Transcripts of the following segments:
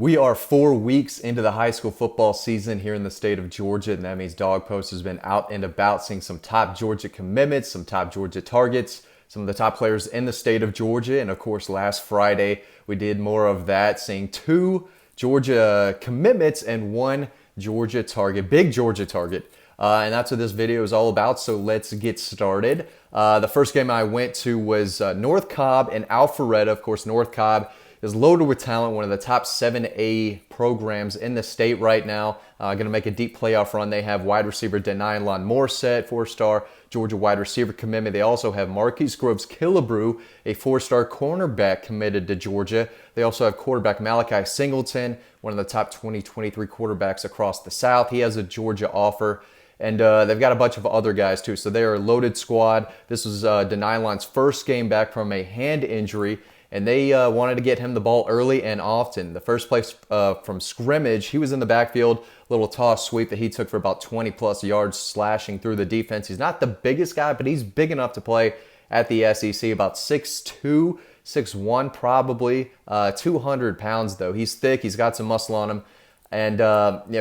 We are 4 weeks into the high school football season here in the state of Georgia, and that means Dog Post has been out and about seeing some top Georgia commitments, some top Georgia targets, some of the top players in the state of Georgia. And of course, last Friday, we did more of that, seeing two Georgia commitments and one Georgia target, big Georgia target. And that's what this video is all about, so let's get started. The first game I went to was North Cobb and Alpharetta. Of course, North Cobb is loaded with talent, one of the top 7A programs in the state right now. Going to make a deep playoff run. They have wide receiver Morrissette, four-star Georgia wide receiver commitment. They also have Marquise Groves-Killebrew, a four-star cornerback committed to Georgia. They also have quarterback Malachi Singleton, one of the top 2023 quarterbacks across the South. He has a Georgia offer. And they've got a bunch of other guys too. So they are a loaded squad. This was Denylon's first game back from a hand injury, and they wanted to get him the ball early and often. The first play from scrimmage, he was in the backfield, little toss sweep that he took for about 20 plus yards, slashing through the defense. He's not the biggest guy, but he's big enough to play at the SEC, about 6'2", 6'1", probably 200 pounds though. He's thick, he's got some muscle on him. And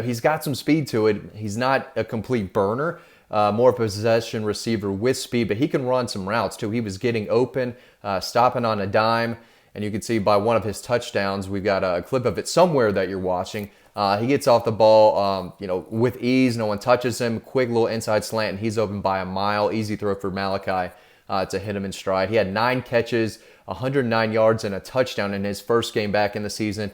he's got some speed to it. He's not a complete burner, more of a possession receiver with speed, but he can run some routes too. He was getting open, stopping on a dime, and you can see by one of his touchdowns, we've got a clip of it somewhere that you're watching. He gets off the ball, with ease. No one touches him. Quick little inside slant, and he's open by a mile. Easy throw for Malachi to hit him in stride. He had 9 catches, 109 yards, and a touchdown in his first game back in the season.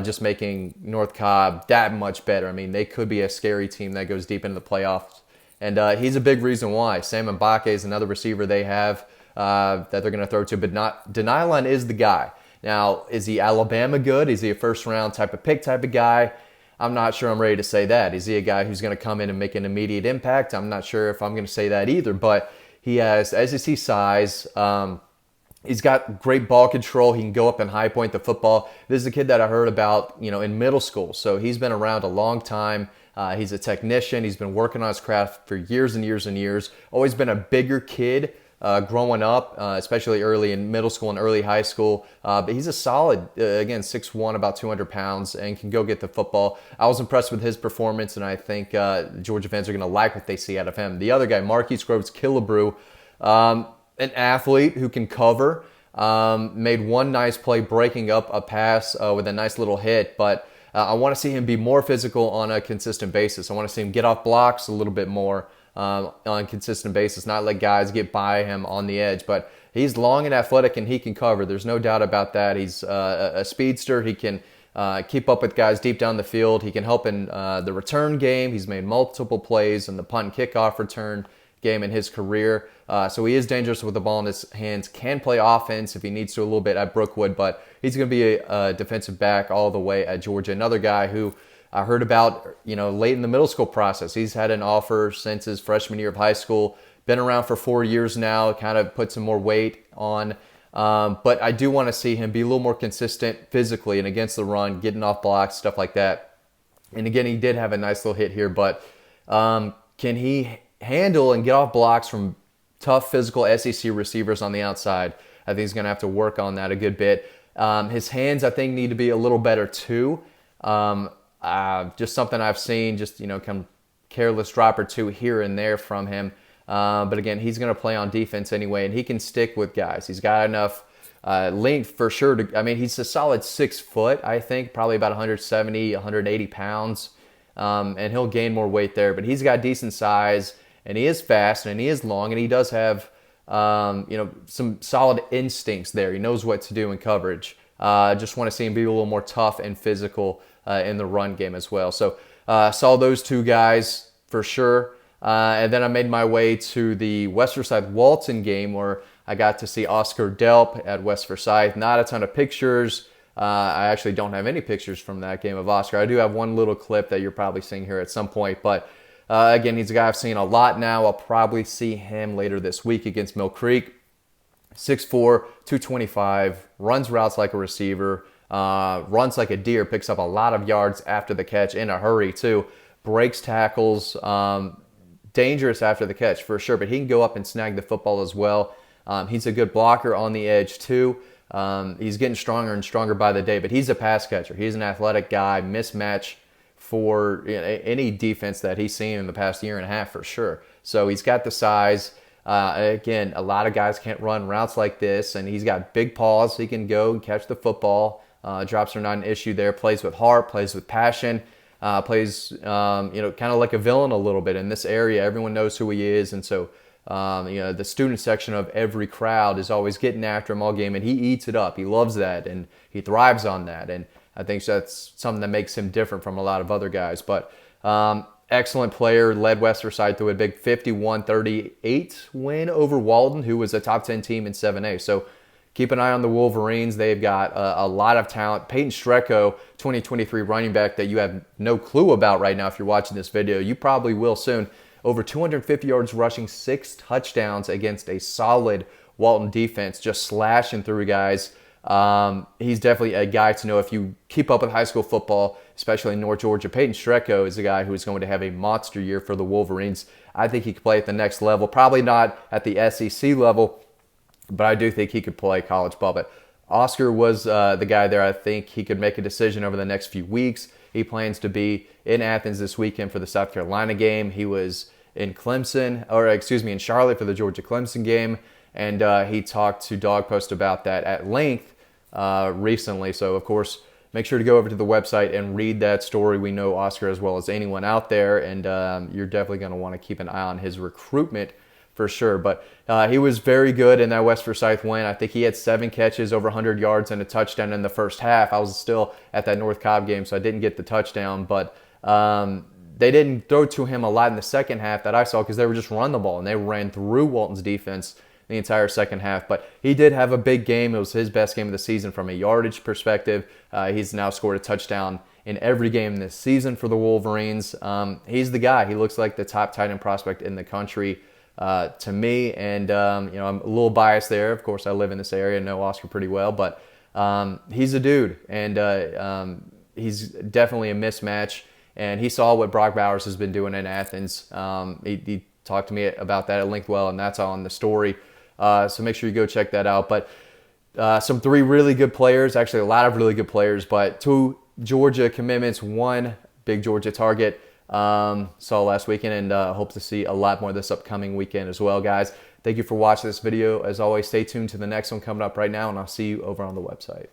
Just making North Cobb that much better. I mean, they could be a scary team that goes deep into the playoffs. And he's a big reason why. Sam Mbake is another receiver they have that they're going to throw to, but not Denylon is the guy. Now, is he Alabama good? Is he a first-round type of pick type of guy? I'm not sure I'm ready to say that. Is he a guy who's going to come in and make an immediate impact? I'm not sure if I'm going to say that either, but he has SEC size. He's got great ball control. He can go up and high point the football. This is a kid that I heard about, in middle school. So he's been around a long time. He's a technician. He's been working on his craft for years and years and years. Always been a bigger kid growing up, especially early in middle school and early high school. But he's a solid, again, 6'1", about 200 pounds, and can go get the football. I was impressed with his performance, and I think Georgia fans are going to like what they see out of him. The other guy, Marquise Groves-Killebrew, an athlete who can cover, made one nice play breaking up a pass with a nice little hit, but I want to see him be more physical on a consistent basis. I want to see him get off blocks a little bit more on a consistent basis, not let guys get by him on the edge, but he's long and athletic and he can cover. There's no doubt about that. He's a speedster. He can keep up with guys deep down the field. He can help in the return game. He's made multiple plays in the punt and kickoff return game in his career. So he is dangerous with the ball in his hands, can play offense if he needs to a little bit at Brookwood, but he's going to be a defensive back all the way at Georgia. Another guy who I heard about, late in the middle school process. He's had an offer since his freshman year of high school, been around for 4 years now, kind of put some more weight on. But I do want to see him be a little more consistent physically and against the run, getting off blocks, stuff like that. And again, he did have a nice little hit here, but can he handle and get off blocks from tough physical SEC receivers on the outside? I think he's going to have to work on that a good bit. His hands, I think, need to be a little better too. Just something I've seen, just, come careless drop or two here and there from him. But again, he's going to play on defense anyway, and he can stick with guys. He's got enough length for sure. He's a solid 6 foot, I think, probably about 170, 180 pounds. And he'll gain more weight there, but he's got decent size. And he is fast, and he is long, and he does have, some solid instincts there. He knows what to do in coverage. Just want to see him be a little more tough and physical in the run game as well. So saw those two guys for sure. And then I made my way to the West Forsyth-Walton game where I got to see Oscar Delp at West Forsyth. Not a ton of pictures. I actually don't have any pictures from that game of Oscar. I do have one little clip that you're probably seeing here at some point, but again, he's a guy I've seen a lot now. I'll probably see him later this week against Mill Creek. 6'4", 225, runs routes like a receiver, runs like a deer, picks up a lot of yards after the catch in a hurry too, breaks tackles, dangerous after the catch for sure, but he can go up and snag the football as well. He's a good blocker on the edge too. He's getting stronger and stronger by the day, but he's a pass catcher. He's an athletic guy, mismatch for any defense that he's seen in the past year and a half for sure. So he's got the size. Again, a lot of guys can't run routes like this, and he's got big paws. He can go and catch the football. Drops are not an issue there. Plays with heart, plays with passion, plays kind of like a villain a little bit in this area. Everyone knows who he is, and so the student section of every crowd is always getting after him all game, and he eats it up. He loves that, and he thrives on that, and I think that's something that makes him different from a lot of other guys. But excellent player, led West Forsyth to a big 51-38 win over Walden, who was a top 10 team in 7A. So keep an eye on the Wolverines. They've got a lot of talent. Peyton Strecko, 2023 running back that you have no clue about right now if you're watching this video. You probably will soon. Over 250 yards rushing, 6 touchdowns against a solid Walton defense, just slashing through guys. He's definitely a guy to know if you keep up with high school football, especially in North Georgia. Peyton Strecko is a guy who is going to have a monster year for the Wolverines. I think he could play at the next level. Probably not at the SEC level, but I do think he could play college ball. But Oscar was the guy there. I think he could make a decision over the next few weeks. He plans to be in Athens this weekend for the South Carolina game. He was in in Charlotte for the Georgia-Clemson game, and he talked to Dog Post about that at length recently. So, of course, make sure to go over to the website and read that story. We know Oscar as well as anyone out there, and you're definitely going to want to keep an eye on his recruitment for sure. But he was very good in that West Forsyth win. I think he had 7 catches, over 100 yards, and a touchdown in the first half. I was still at that North Cobb game, so I didn't get the touchdown. But they didn't throw to him a lot in the second half that I saw because they were just run the ball, and they ran through Walton's defense the entire second half. But he did have a big game. It was his best game of the season from a yardage perspective. He's now scored a touchdown in every game this season for the Wolverines. He's the guy. He looks like the top tight end prospect in the country to me, and I'm a little biased there. Of course, I live in this area and know Oscar pretty well, but he's a dude, and he's definitely a mismatch. And he saw what Brock Bowers has been doing in Athens. He talked to me about that at length well, and that's on the story. So make sure you go check that out. But some 3 really good players, actually a lot of really good players, but 2 Georgia commitments, 1 big Georgia target. Saw last weekend, and hope to see a lot more this upcoming weekend as well, guys. Thank you for watching this video. As always, stay tuned to the next one coming up right now, and I'll see you over on the website.